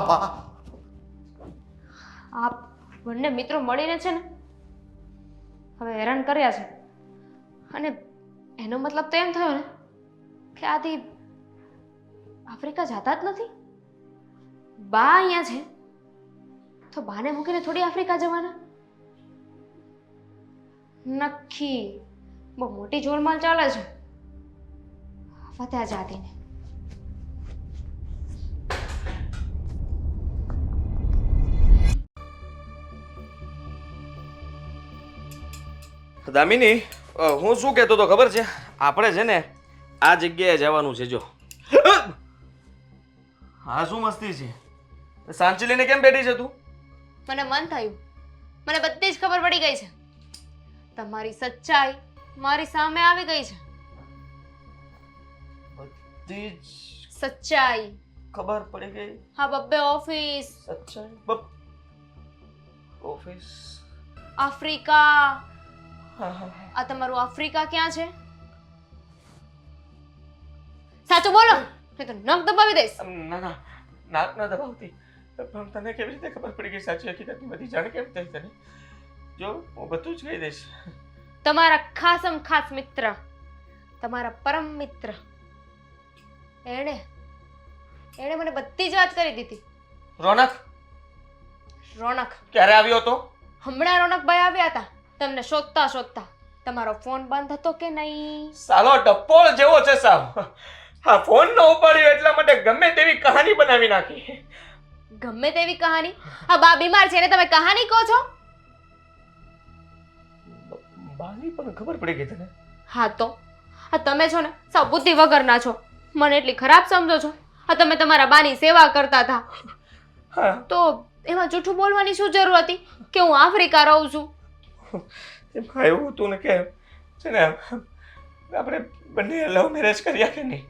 બા. આ બંને મિત્રો મળીને છે ને હવે હેરાન કર્યા છે. અને એનો મતલબ તો એમ થયો ને કે આથી આફ્રિકા જતા જ નથી. બા અહીંયા છે તો બાને મૂકીને થોડી આફ્રિકા જવાના? નક્કી બહુ મોટી જોલમાલ ચાલે છે. હવે ત્યાં જાતીને દામિની, હું શું કહેતો તો ખબર છે? આપણે છે ને આ જગ્યાએ જવાનું છે. જો હા, શું મસ્તી છે? સાંચી લઈને કેમ બેઠી છે તું? મને મન થયું, મને બધી જ ખબર પડી ગઈ છે. તમારી સચ્ચાઈ મારી સામે આવી ગઈ છે. બધી જ સચ્ચાઈ. ખબર પડી ગઈ. હા, બબ્બે ઓફિસ, સચ્ચાઈ ઓફિસ, આફ્રિકા. હા. આ તમારું આફ્રિકા ક્યાં છે? સાચું બોલો, નહીં તો નખ દબાવી દઈશ. ના ના, નાક ના દબાવતી. પણ તને કેવી રીતે ખબર પડી ગઈ સાચી હકીકતની બધી જાણ કેમ થઈ તને? જો હું બધું જ કહી દઈશ. તમારા ખાસમ ખાસ મિત્ર, તમારા પરમ મિત્ર, એણે મને બધી જ વાત કરી દીધી. રોનક રોનક ક્યારે આવ્યો હતો? હમણાં રોનકભાઈ આવ્યા હતા તમને શોધતા શોધતા. તમારો ફોન બંધ હતો કે નહીં? સાલો ટપ્પોળ જેવો છે સાવ. હા, ફોન ન ઉપાડ્યો એટલા માટે ગમે તેવી કહાની બનાવી નાખી. ગમે તેવી કહાની? આ બા બીમાર છે ને તમે કહાની કહો છો? બાની પણ ખબર પડી ગઈ તને? હા તો આ તમે છો ને સાવ બુદ્ધિ વગરના છો. મને એટલી ખરાબ સમજો છો. આ તમે તમારા બાની સેવા કરતા હતા હા, તો એમાં જૂઠું બોલવાની શું જરૂર હતી કે હું આફ્રિકા રહું છું? એમાં એવું હતું ને કે છે ને આપણે બંને લવ મેરેજ કર્યા કે નહીં,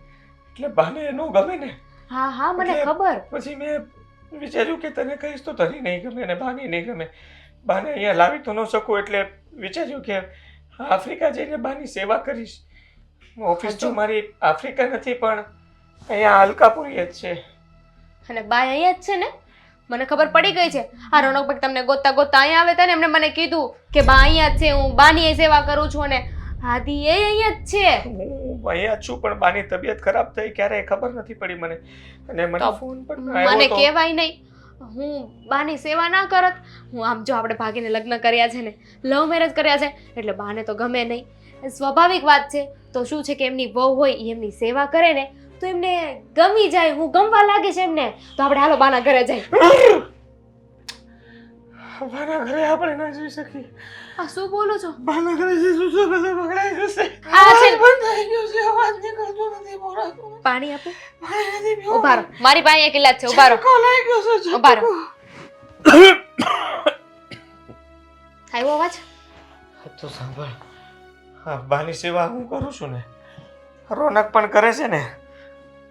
એટલે બાને ન ગમે ને. હા હા, મને એટલે ખબર. પછી મેં વિચાર્યું કે તને કહીશ તો તને નહીં ગમે ને બાને નહીં ગમે. બાને અહીંયા લાવી તો ન શકું એટલે વિચાર્યું કે આફ્રિકા જઈને બાની સેવા કરીશ. ઓફિસ તો મારી આફ્રિકા નથી પણ અહીંયા અલકાપુરી જ છે. અને બા અહીંયા જ છે ને? મને ખબર પડી ગઈ છે. આ રોનકભાઈ તમને ગોતતા ગોતતા અહીંયા આવે હતા ને એમને મને કીધું કે બા અહીંયા જ છે, હું બાની સેવા કરું છું અને આદિ એ અહીંયા જ છે. હું અહીંયા જ છું પણ બાની તબિયત ખરાબ થઈ ક્યારેય ખબર નથી પડી મને. અને મને તો ફોન પર મને કહેવાય નહીં. હું બાની સેવા ના કરત. હું આમ જો આપણે ભાગીને લગ્ન કર્યા છે ને, લવ મેરેજ કર્યા છે એટલે બાને તો ગમે નહીં. સ્વાભાવિક વાત છે. તો શું છે કે એમની વહુ હોય એ એમની સેવા કરે ને તો એમને ગમી જાય. હું ગમવા લાગીશ એમને. તો આપણે હાલો બાના ઘરે જઈએ. બાના ઘરે આપણે ના જઈ શકીએ. આ શું બોલો છો? બાના ઘરે જઈશું તો બધું બગડાઈ જશે. આ છે બંધ થઈ ગયો છે, અવાજ નીકળતો નથી, બોલાતો નથી. પાણી આપો. પાણી નથી પીવું. ઉભા રહો. મારી પાસે એક ઇલાજ છે. ઉભા રહો. ઝટકો લાગી ગયો છે, ઉભા રહો. ઝટકો. આવ્યો અવાજ? તો સાંભળ, હા, બાની સેવા હું કરું છું ને, રોનક પણ કરે છે ને.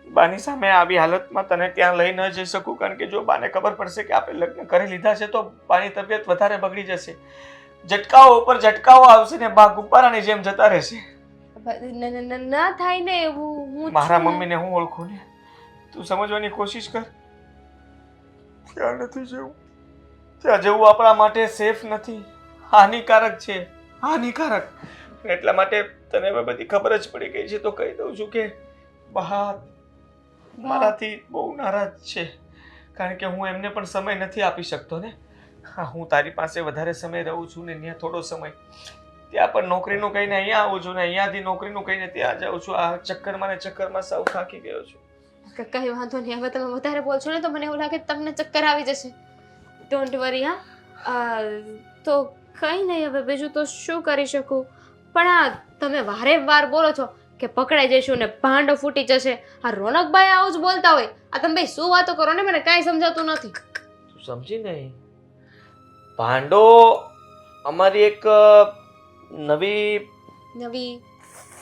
બાની સામે આવી હાલતમાં તને ત્યાં લઈ ન જઈ શકું કારણ કે જો બાને ખબર પડશે કે આપણે લગ્ન કરી લીધા છે તો બાની તબિયત વધારે બગડી જશે. ઝટકાઓ ઉપર ઝટકાઓ આવશે ને બા ગુબ્બારાની જેમ જતા રહેશે. ના થાય ને એવું. હું મારા છું ને. મમ્મીને હું ઓળખું ને, તું સમજવાની કોશિશ કર. ત્યાં નથી જવું, ત્યાં જવું આપણા માટે સેફ નથી, હાનિકારક છે, હાનિકારક. એટલા માટે તને હવે બધી ખબર જ પડી ગઈ છે તો કહી દઉં છું કે બા મારાથી બહુ નારાજ છે કારણ કે હું એમને પણ સમય નથી આપી શકતો ને. હા, હું તારી પાસે વધારે સમય રહું છું ને ત્યાં થોડો સમય, ત્યાં પણ નોકરીનું કહીને અહીંયા આવું છું ને અહીંયાથી નોકરીનું કહીને ત્યાં જાઉં છું. આ ચક્કરમાં સાવ થાકી ગયો છું. કઈ વાંધો નહીં, હવે તમે વધારે બોલશો ને તો મને એવું લાગે તમને ચક્કર આવી જશે. Don't worry. હા તો કંઈ નહીં, હવે બીજું તો શું કરી શકું. પણ આ તમે વારે વાર બોલો છો કે પકડાઈ જઈશું ને ભાંડો ફૂટી જશે. આ રોનકભાઈ આવું જ બોલતા હોય. આ તમે ભાઈ શું વાતો કરો ને, મને કાંઈ સમજાતું નથી. તું સમજી નહીં? ભાંડો અમારી એક નવી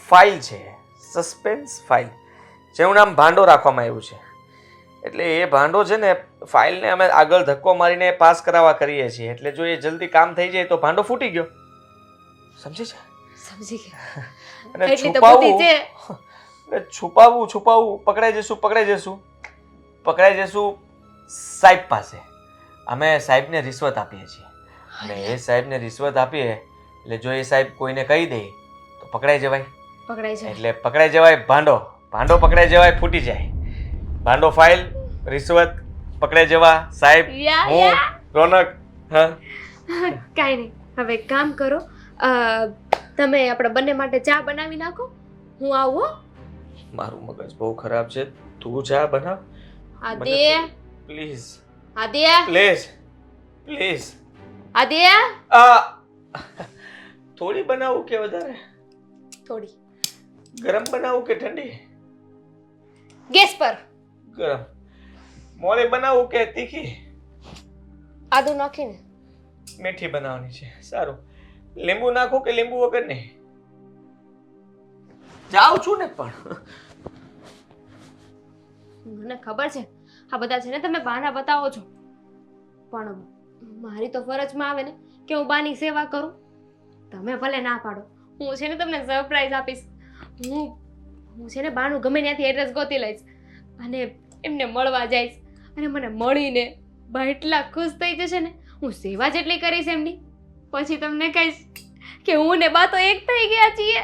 ફાઇલ છે, સસ્પેન્સ ફાઇલ, જેનું નામ ભાંડો રાખવામાં આવ્યું છે. એટલે એ ભાંડો છે ને, ફાઇલને અમે આગળ ધક્કો મારીને પાસ કરાવવા કરીએ છીએ. એટલે જો એ જલ્દી કામ થઈ જાય તો ભાંડો ફૂટી ગયો. સમજી છે? સમજી ગયા. અને એટલી તો બુદ્ધિ છે. છુપાવવું પકડાઈ જશું સાહેબ પાસે. અમે સાહેબને રિશ્વત આપીએ છીએ અને એ સાહેબને રિશ્વત આપીએ એટલે જો એ સાહેબ કોઈને કહી દે તો પકડાઈ જવાય. એટલે પકડાઈ જવાય ભાંડો પકડાઈ જવાય, ફૂટી જાય. ભાંડો, ફાઇલ, રિશ્વત, પકડાઈ જવા સાહેબ, હું, રોનક. હા, કાંઈ નહીં. હવે એક કામ કરો, તમે આપણે બંને માટે ચા બનાવી નાખો, હું આવું. મારું મગજ બહુ ખરાબ છે, તું ચા બનાવ. આદિ પ્લીઝ આદિ પ્લીઝ. આદિ થોડી બનાવું કે વધારે? થોડી. ગરમ બનાવું કે ઠંડી? ગેસ પર. ગરમ. મોરે બનાવું કે તીખી? આદુ નાખીને. મીઠી બનાવવાની છે. સારું. લીંબુ નાખું કે લીંબુ વગર નહીં? જાઉં છું ને પણ. મને ખબર છે આ બધા છે ને તમે બહાના બતાવો છો, પણ મારી તો ફરજમાં આવે ને કે હું બાની સેવા કરું. તમે ભલે ના પાડો, હું છે ને તમને સરપ્રાઈઝ આપીશ. હું છે ને બાનું ગમે ત્યાંથી એડ્રેસ ગોતી લઈશ અને એમને મળવા જઈશ. અને મને મળીને બા એટલા ખુશ થઈ જશે ને, હું સેવા જેટલી કરીશ એમની. પછી તમને કહીશ કે હું ને બા તો એક થઈ ગયા છીએ.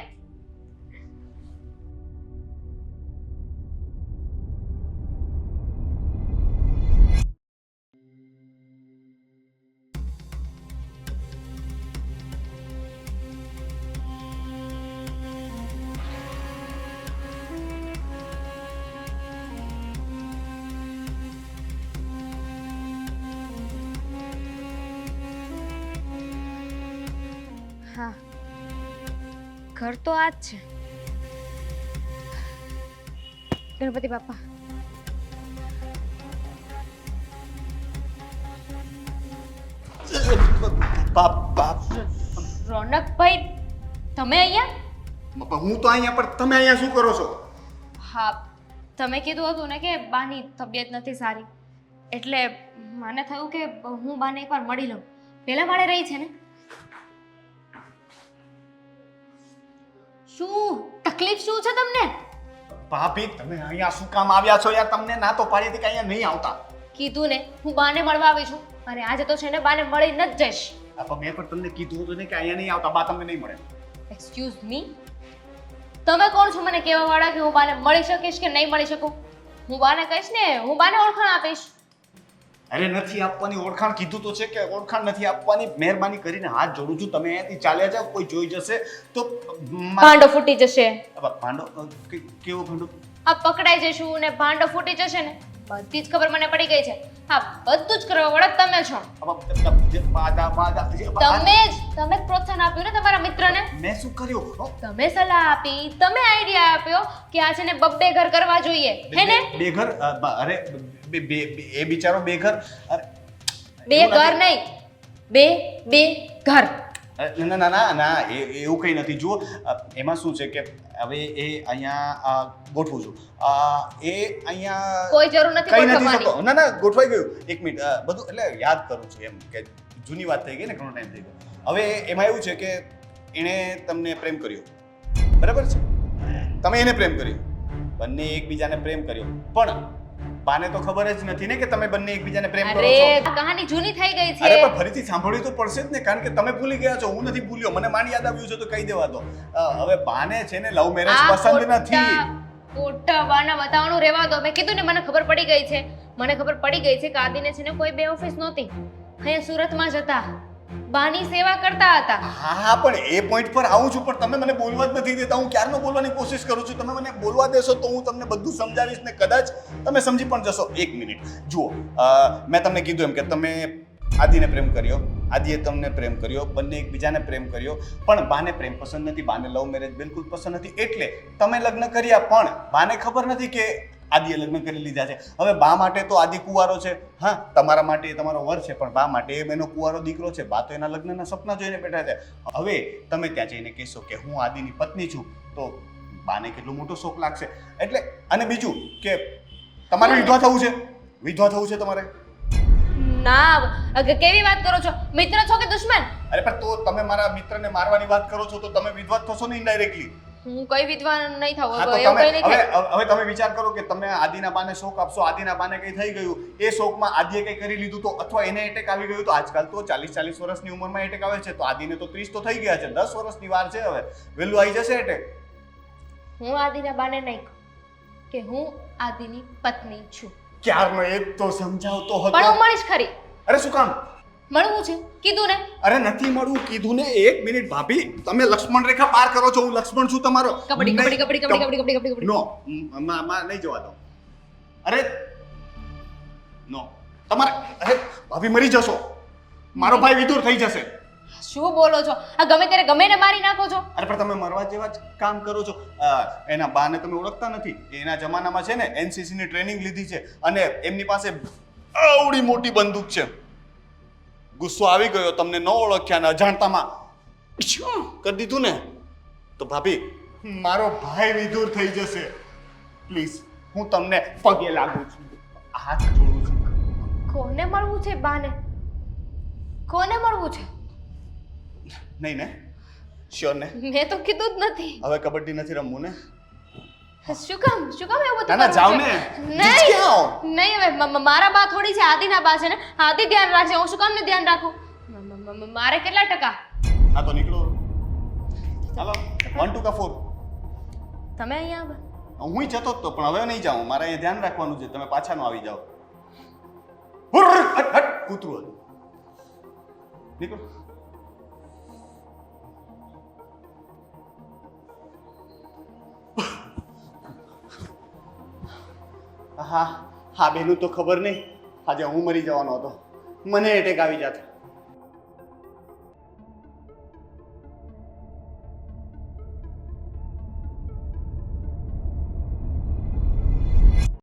હા, ઘર તો આ જ છે. ગણપતિ બાપા. રોનકભાઈ, તમે અહીંયા? હું તો અહીંયા, પણ તમે અહીંયા શું કરો છો? હા, તમે કીધું હતું ને કે બાની તબિયત નથી સારી, એટલે મને થયું કે હું બાને એકવાર મળી લઉં. પહેલા માળે રહી છે ને? શું તકલીફ શું છે તમને? ભાભી, તમે અહીંયા શું કામ આવ્યા છો યાર? તમને ના તો પાડી હતી કે અહીંયા નહીં આવતા. કીધું ને હું બાને મળવા આવી છું, અને આજે તો છે ને બાને મળીને જ જઈશ. મેં પણ તમને કીધું હતું ને કે અહીંયા નહીં આવતા, બા તમને નહીં મળે. એક્સક્યુઝ મી, તમે કોણ છો મને કહેવા વાળા કે હું બાને મળી શકીશ કે નહીં મળી શકું? હું બાને કહીશ ને, હું બાને ઓળખાણ આપીશ. અરે નથી આપવાની ઓળખાણ, કીધું તો છે કે ઓળખાણ નથી આપવાની. મહેરબાની કરીને હાથ જોડું છું, તમે અહીંયાથી ચાલ્યા જાઓ. કોઈ જોઈ જશે તો ભાંડો ફૂટી જશે. ભાંડો? કેવો ભાંડો? આ પકડાઈ જઈશું ને ભાંડો ફૂટી જશે ને, બધી જ ખબર મને પડી ગઈ છે. હા, બધું જ કરવા વાળા તમે છો. તમે જ પ્રોત્સાહન આપ્યું ને તમારા મિત્રને. મેં શું કર્યું? તમે સલાહ આપી, તમે આઈડિયા આપ્યો કે આ છે ને બબ્બે ઘર કરવા જોઈએ, હે ને? બે ઘર? અરે એ બિચારો બે ઘર. બે ઘર નહીં, બે ઘર. ના ના ના ના, એવું કંઈ નથી. જુઓ, એમાં શું છે કે હવે એ અહીંયા ગોઠવું છું. એ અહીંયા કોઈ જરૂર નથી કંઈ નથી ગોઠવવાની. થતો. ના ના, ગોઠવાઈ ગયું. એક મિનિટ, બધું એટલે યાદ કરું છું એમ કે જૂની વાત થઈ ગઈ ને, ઘણો ટાઈમ થઈ ગયો. હવે એમાં એવું છે કે એણે તમને પ્રેમ કર્યો, બરાબર છે? તમે એને પ્રેમ કર્યો, બંને એકબીજાને પ્રેમ કર્યો, પણ બાને તો ખબર જ નથી ને કે તમે બંને એકબીજાને પ્રેમ કરો છો. અરે કહાની જૂની થઈ ગઈ છે. અરે પણ ફરીથી સાંભળવી તો પડશે જ ને, કારણ કે તમે ભૂલી ગયા છો, હું નથી ભૂલ્યો. મને માંડ યાદ આવ્યું છે તો કહી દેવા દો. હવે બાને છે ને લવ મેરેજ પસંદ નથી. ખોટા બાના બતાવવાનું રહેવા દો. મેં કીધું ને મને ખબર પડી ગઈ છે. મને ખબર પડી ગઈ છે કે આદિને છે ને કોઈ બે ઓફિસ નહોતી, અહીંયા સુરતમાં જ હતા, બાની સેવા કરતા હતા. હા પણ એ પોઈન્ટ પર આવું છું, પણ તમે મને બોલવા જ નથી દેતા. હું ક્યારનો બોલવાની કોશિશ કરું છું. તમે મને બોલવા દેશો તો હું તમને બધું સમજાવીશ ને કદાચ તમે સમજી પણ જશો. એક મિનિટ જુઓ, મેં તમને કીધું એમ કે તમે આદિને પ્રેમ કર્યો, આદિએ તમને પ્રેમ કર્યો, બંને એકબીજાને પ્રેમ કર્યો, પણ બાને પ્રેમ પસંદ નથી, બાને લવ મેરેજ બિલકુલ પસંદ નથી, એટલે તમે લગ્ન કર્યા. પણ બાને ખબર નથી કે આદિએ લગ્ન કરી લીધા છે. હવે બા માટે તો આદિ કુંવારો છે, હા તમારા માટે એ તમારો વર છે, પણ બા માટે એનો કુંવારો દીકરો છે. બા તો એના લગ્નના સપના જોઈને બેઠા છે. હવે તમે ત્યાં જઈને કહેશો કે હું આદિની પત્ની છું, તો બાને કેટલો મોટો શોખ લાગશે. એટલે અને બીજું કે તમારે વિધવા થવું છે, વિધવા થવું છે તમારે. ના, કેવી વાત કરો છો? મિત્ર છો કે દુશ્મન? અરે પણ તો તમે મારા મિત્રને મારવાની વાત કરો છો તો તમે વિધવા થશો ને ઇનડાયરેક્ટલી. હું કઈ વિદ્વાન નહીં થાવ, હા તો એવું કઈ તમે નહીં થાય. હવે તમે વિચાર કરો કે તમે આદિના બાને શોખ આપશો, આદિના બાને કઈ થઈ ગયું, એ શોખમાં આદિએ કઈ કરી લીધું તો, અથવા એને એટેક આવી ગયું તો, આજકાલ તો 40 વર્ષની ઉંમરમાં એટેક આવે છે, તો આદિને તો 30 તો થઈ ગયા છે, 10 વર્ષની વાર છે, હવે વહેલું આવી જશે એટેક. હું આદિના બાને નહીં કહું કે હું આદિની પત્ની છું. ક્યારનો એ તો સમજાવતો હતો. પણ હું મળીશ ખરી. અરે શું કામ મળવું છે કીધું ને. અરે નથી મળવું કીધું ને. એક મિનિટ ભાભી, તમે લક્ષ્મણ રેખા પાર કરો છો. હું લક્ષ્મણ છું તમારો. કબડ્ડી કબડ્ડી કબડ્ડી કબડ્ડી કબડ્ડી કબડ્ડી કબડ્ડી. નો માં નહીં જવા દો. અરે નો તમારે, અરે ભાભી મરી જશો, મારો ભાઈ વિદુર થઈ જશે. શું બોલો છો? આ ગમે ત્યારે ગમે ને મારી નાખો છો. અરે પણ તમે મરવા જેવા જ કામ કરો છો. એના બાને તમે ઓળખતા નથી. એના જમાનામાં છે ને NCC ની ટ્રેનિંગ લીધી છે અને એમની પાસે આવડી મોટી બંદૂક છે. ગુસ્સો આવી ગયો, તમને ન ઓળખ્યા ને અજાણતામાં કરી દીધું ને, તો ભાભી મારો ભાઈ વિદુર થઈ જશે. પ્લીઝ હું તમને પગે લાગુ છું, હાથ જોડું છું. કોને મળવું છે બાને? કોને મળવું છે? નહીં ને? શ્યોર ને? મેં તો કીધું જ નથી. હવે કબડ્ડી નથી રમવું ને? શું કામ એવું બધું ના જાઓ કરવું ને. છે? નહીં નહીં, હવે મારા બા થોડી છે, આદિના બા છે ને, આદિ ધ્યાન રાખશે, હું શું કામ ને ધ્યાન રાખું? મારે કેટલા ટકા? હા તો નીકળો. ચાલો 1 2 4. તમે અહીંયા આવો. હું જતો જ તો, પણ હવે નહીં જાઉં. મારે અહીંયા ધ્યાન રાખવાનું છે. તમે પાછા ન આવી જાઓ. હટ હટ કૂતરું હતું. નીકળો. હા બેનું તો ખબર નહીં, આજે હું મરી જવાનો હતો, મને એટેક આવી જાત.